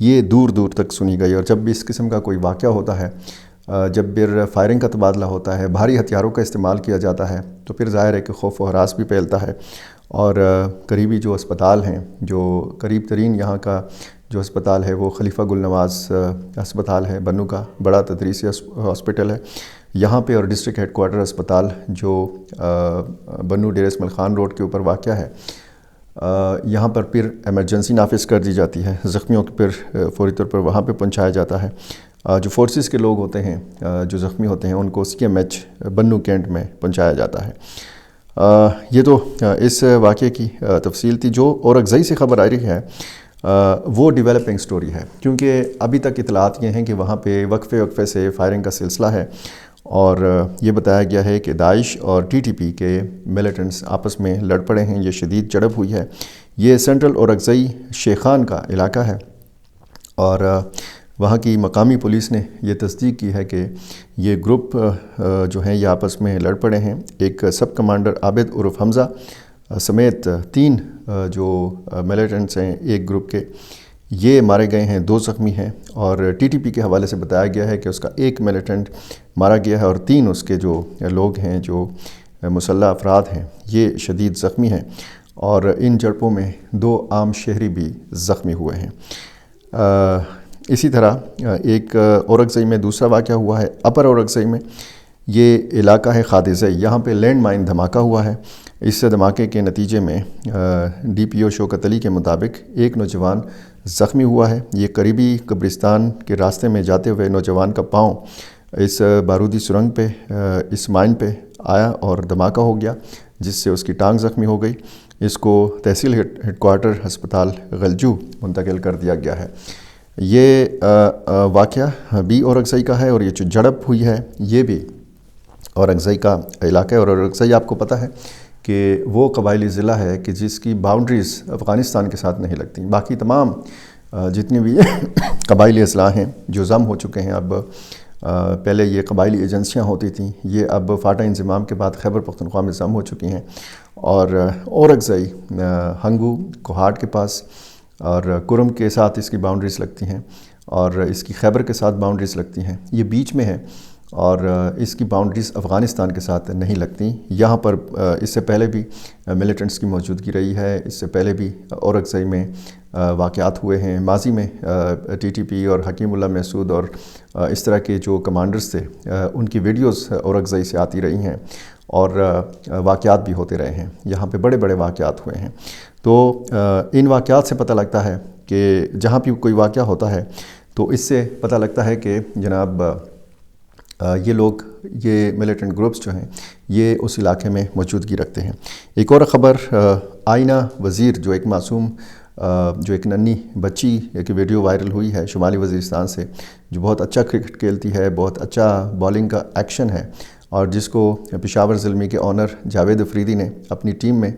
یہ دور دور تک سنی گئی، اور جب بھی اس قسم کا کوئی واقعہ ہوتا ہے، جب پھر فائرنگ کا تبادلہ ہوتا ہے، بھاری ہتھیاروں کا استعمال کیا جاتا ہے، تو پھر ظاہر ہے کہ خوف و ہراس بھی پھیلتا ہے، اور قریبی جو اسپتال ہیں، جو قریب ترین یہاں کا جو اسپتال ہے وہ خلیفہ گل نواز اسپتال ہے، بنو کا بڑا تدریسی ہاسپٹل ہے یہاں پہ، اور ڈسٹرکٹ ہیڈ کوارٹر اسپتال جو بنو ڈیر اسماعیل خان روڈ کے اوپر واقع ہے، یہاں پر پھر ایمرجنسی نافذ کر دی جاتی ہے، زخمیوں کو پھر فوری طور پر وہاں پہ پہنچایا جاتا ہے۔ جو فورسز کے لوگ ہوتے ہیں جو زخمی ہوتے ہیں ان کو CMH بنو کینٹ میں پہنچایا جاتا ہے۔ یہ تو اس واقعے کی تفصیل تھی۔ جو اورکزئی سے خبر آ رہی ہے وہ ڈیولپنگ سٹوری ہے، کیونکہ ابھی تک اطلاعات یہ ہیں کہ وہاں پہ وقفے سے فائرنگ کا سلسلہ ہے، اور یہ بتایا گیا ہے کہ داعش اور TTP کے ملیٹنٹس آپس میں لڑ پڑے ہیں، یہ شدید جھڑپ ہوئی ہے۔ یہ سینٹرل اورکزئی شیخان کا علاقہ ہے، اور وہاں کی مقامی پولیس نے یہ تصدیق کی ہے کہ یہ گروپ جو ہیں یہ آپس میں لڑ پڑے ہیں۔ ایک سب کمانڈر عابد عرف حمزہ سمیت 3 جو ملیٹنٹس ہیں ایک گروپ کے، یہ مارے گئے ہیں، 2 زخمی ہیں، اور TTP کے حوالے سے بتایا گیا ہے کہ اس کا 1 ملیٹنٹ مارا گیا ہے، اور 3 اس کے جو لوگ ہیں جو مسلح افراد ہیں یہ شدید زخمی ہیں، اور ان جھڑپوں میں 2 عام شہری بھی زخمی ہوئے ہیں۔ اسی طرح ایک اورکزئی میں دوسرا واقعہ ہوا ہے، اپر اورکزئی میں، یہ علاقہ ہے خادزئی، یہاں پہ لینڈ مائن دھماکہ ہوا ہے۔ اس دھماکے کے نتیجے میں DPO شوکت علی کے مطابق 1 نوجوان زخمی ہوا ہے۔ یہ قریبی قبرستان کے راستے میں جاتے ہوئے نوجوان کا پاؤں اس بارودی سرنگ پہ، اس مائن پہ آیا اور دھماکہ ہو گیا، جس سے اس کی ٹانگ زخمی ہو گئی۔ اس کو تحصیل ہیڈ کوارٹر ہسپتال غلجو منتقل کر دیا گیا ہے۔ یہ واقعہ بھی اورکزئی کا ہے، اور یہ جو جھڑپ ہوئی ہے یہ بھی اورکزئی کا علاقہ ہے، اور اورکزئی آپ کو پتہ ہے کہ وہ قبائلی ضلع ہے کہ جس کی باؤنڈریز افغانستان کے ساتھ نہیں لگتی۔ باقی تمام جتنی بھی قبائلی اضلاع ہیں جو ضم ہو چکے ہیں، اب پہلے یہ قبائلی ایجنسیاں ہوتی تھیں، یہ اب فاٹا انضمام کے بعد خیبر پختونخوا میں ضم ہو چکی ہیں، اور اورکزئی ہنگو کوہاٹ کے پاس اور کرم کے ساتھ اس کی باؤنڈریز لگتی ہیں، اور اس کی خیبر کے ساتھ باؤنڈریز لگتی ہیں، یہ بیچ میں ہے، اور اس کی باؤنڈریز افغانستان کے ساتھ نہیں لگتی۔ یہاں پر اس سے پہلے بھی ملیٹنٹس کی موجودگی رہی ہے، اس سے پہلے بھی اورکزئی میں واقعات ہوئے ہیں ماضی میں۔ TTP اور حکیم اللہ محسود اور اس طرح کے جو کمانڈرز تھے ان کی ویڈیوز اورکزئی سے آتی رہی ہیں، اور واقعات بھی ہوتے رہے ہیں، یہاں پہ بڑے بڑے واقعات ہوئے ہیں۔ تو ان واقعات سے پتہ لگتا ہے کہ جہاں بھی کوئی واقعہ ہوتا ہے تو اس سے پتہ لگتا ہے کہ جناب یہ لوگ، یہ ملیٹنٹ گروپس جو ہیں یہ اس علاقے میں موجودگی رکھتے ہیں۔ ایک اور خبر، آئینہ وزیر جو ایک معصوم، جو ایک ننھی بچی کی ویڈیو وائرل ہوئی ہے شمالی وزیرستان سے، جو بہت اچھا کرکٹ کھیلتی ہے، بہت اچھا بالنگ کا ایکشن ہے، اور جس کو پشاور زلمی کے آنر جاوید افریدی نے اپنی ٹیم میں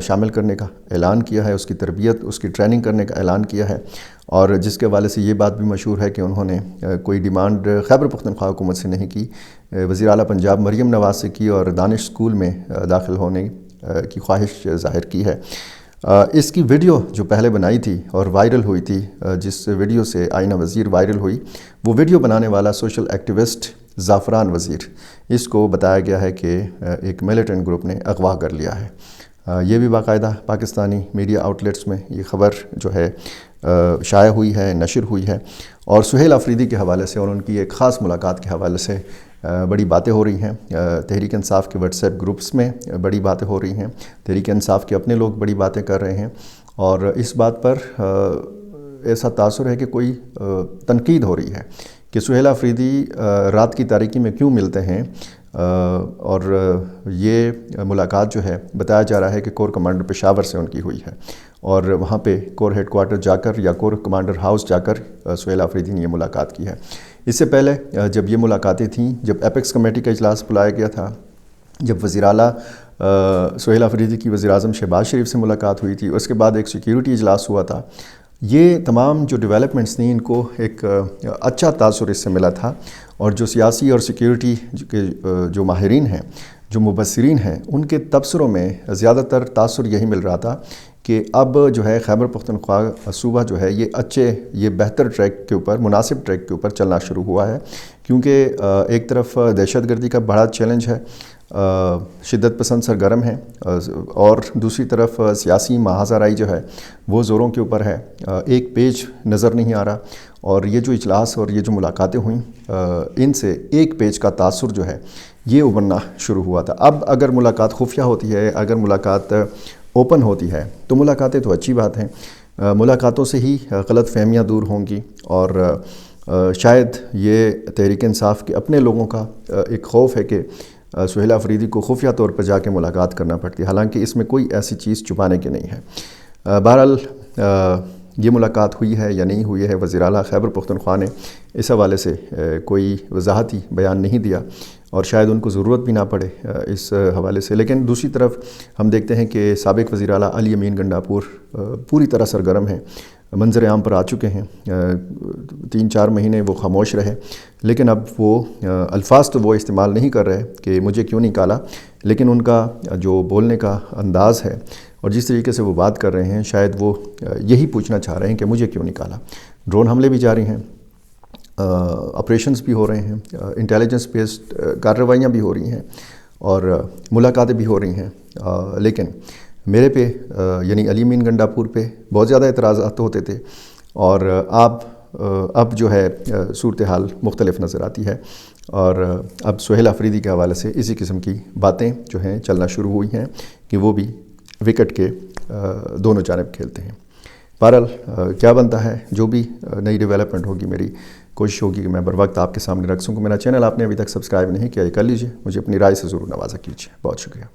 شامل کرنے کا اعلان کیا ہے، اس کی تربیت، اس کی ٹریننگ کرنے کا اعلان کیا ہے، اور جس کے حوالے سے یہ بات بھی مشہور ہے کہ انہوں نے کوئی ڈیمانڈ خیبر پختونخوا حکومت سے نہیں کی، وزیر اعلیٰ پنجاب مریم نواز سے کی، اور دانش اسکول میں داخل ہونے کی خواہش ظاہر کی ہے۔ اس کی ویڈیو جو پہلے بنائی تھی اور وائرل ہوئی تھی، جس ویڈیو سے آئینہ وزیر وائرل ہوئی، وہ ویڈیو بنانے والا سوشل ایکٹیوسٹ زعفران وزیر، اس کو بتایا گیا ہے کہ ایک ملیٹنٹ گروپ نے اغوا کر لیا ہے۔ یہ بھی باقاعدہ پاکستانی میڈیا آؤٹلیٹس میں یہ خبر جو ہے شائع ہوئی ہے، نشر ہوئی ہے، اور سہیل آفریدی کے حوالے سے اور ان کی ایک خاص ملاقات کے حوالے سے بڑی باتیں ہو رہی ہیں۔ تحریک انصاف کے واٹس ایپ گروپس میں بڑی باتیں ہو رہی ہیں، تحریک انصاف کے اپنے لوگ بڑی باتیں کر رہے ہیں، اور اس بات پر ایسا تاثر ہے کہ کوئی تنقید ہو رہی ہے کہ سہیل آفریدی رات کی تاریکی میں کیوں ملتے ہیں، اور یہ ملاقات جو ہے بتایا جا رہا ہے کہ کور کمانڈر پشاور سے ان کی ہوئی ہے، اور وہاں پہ کور ہیڈ کوارٹر جا کر یا کور کمانڈر ہاؤس جا کر سہیل آفریدی نے یہ ملاقات کی ہے۔ اس سے پہلے جب یہ ملاقاتیں تھیں، جب ایپیکس کمیٹی کا اجلاس بلایا گیا تھا، جب وزیر اعلیٰ سہیل آفریدی کی وزیر اعظم شہباز شریف سے ملاقات ہوئی تھی، اس کے بعد ایک سیکیورٹی اجلاس ہوا تھا، یہ تمام جو ڈیولپمنٹس تھیں ان کو ایک اچھا تاثر اس سے ملا تھا، اور جو سیاسی اور سیکیورٹی کے جو ماہرین ہیں، جو مبصرین ہیں، ان کے تبصروں میں زیادہ تر تاثر یہی مل رہا تھا کہ اب جو ہے خیبر پختونخوا صوبہ جو ہے یہ بہتر ٹریک کے اوپر، مناسب ٹریک کے اوپر چلنا شروع ہوا ہے، کیونکہ ایک طرف دہشت گردی کا بڑا چیلنج ہے، شدت پسند سرگرم ہیں، اور دوسری طرف سیاسی محاذ آرائی جو ہے وہ زوروں کے اوپر ہے، ایک پیج نظر نہیں آ رہا، اور یہ جو اجلاس اور یہ جو ملاقاتیں ہوئیں ان سے ایک پیج کا تاثر جو ہے یہ ابھرنا شروع ہوا تھا۔ اب اگر ملاقات خفیہ ہوتی ہے، اگر ملاقات اوپن ہوتی ہے تو ملاقاتیں تو اچھی بات ہیں، ملاقاتوں سے ہی غلط فہمیاں دور ہوں گی، اور شاید یہ تحریک انصاف کے اپنے لوگوں کا ایک خوف ہے کہ سہیل آفریدی کو خفیہ طور پر جا کے ملاقات کرنا پڑتی ہے، حالانکہ اس میں کوئی ایسی چیز چھپانے کی نہیں ہے۔ بہرحال یہ ملاقات ہوئی ہے یا نہیں ہوئی ہے، وزیر اعلیٰ خیبر پختونخوا نے اس حوالے سے کوئی وضاحتی بیان نہیں دیا، اور شاید ان کو ضرورت بھی نہ پڑے اس حوالے سے۔ لیکن دوسری طرف ہم دیکھتے ہیں کہ سابق وزیر اعلیٰ علی امین گنڈاپور پوری طرح سرگرم ہیں، منظر عام پر آ چکے ہیں، 3-4 مہینے وہ خاموش رہے، لیکن اب وہ الفاظ تو وہ استعمال نہیں کر رہے کہ مجھے کیوں نکالا، لیکن ان کا جو بولنے کا انداز ہے اور جس طریقے سے وہ بات کر رہے ہیں، شاید وہ یہی پوچھنا چاہ رہے ہیں کہ مجھے کیوں نکالا۔ ڈرون حملے بھی جاری ہیں، آپریشنز بھی ہو رہے ہیں، انٹیلیجنس بیسڈ کارروائیاں بھی ہو رہی ہیں، اور ملاقاتیں بھی ہو رہی ہیں، لیکن میرے پہ یعنی علی امین گنڈاپور پہ بہت زیادہ اعتراضات ہوتے تھے، اور اب جو ہے صورتحال مختلف نظر آتی ہے، اور اب سہیل آفریدی کے حوالے سے اسی قسم کی باتیں جو ہیں چلنا شروع ہوئی ہیں کہ وہ بھی وکٹ کے دونوں جانب کھیلتے ہیں۔ بہرحال کیا بنتا ہے، جو بھی نئی ڈیولپمنٹ ہوگی، میری کوشش ہوگی کہ میں بر وقت آپ کے سامنے رکھ سکوں۔ میرا چینل آپ نے ابھی تک سبسکرائب نہیں کیا، یہ کر لیجئے، مجھے اپنی رائے سے ضرور نوازا کیجیے۔ بہت شکریہ۔